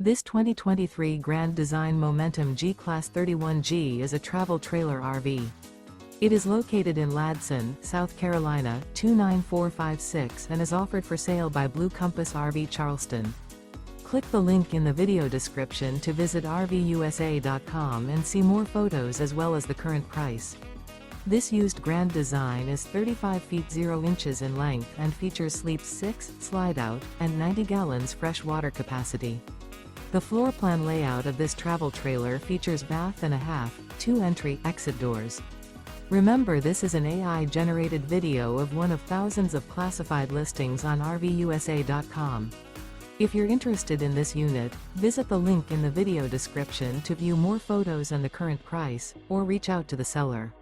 This 2023 Grand Design Momentum G-Class 31G is a travel trailer RV. It is located in Ladson, South Carolina, 29456 and is offered for sale by Blue Compass RV Charleston. Click the link in the video description to visit RVUSA.com and see more photos as well as the current price. This used Grand Design is 35 feet 0 inches in length and features sleep 6, slide-out, and 90 gallons fresh water capacity. The floor plan layout of this travel trailer features bath and a half, 2 entry/exit doors. Remember, this is an AI-generated video of one of thousands of classified listings on RVUSA.com. If you're interested in this unit, visit the link in the video description to view more photos and the current price, or reach out to the seller.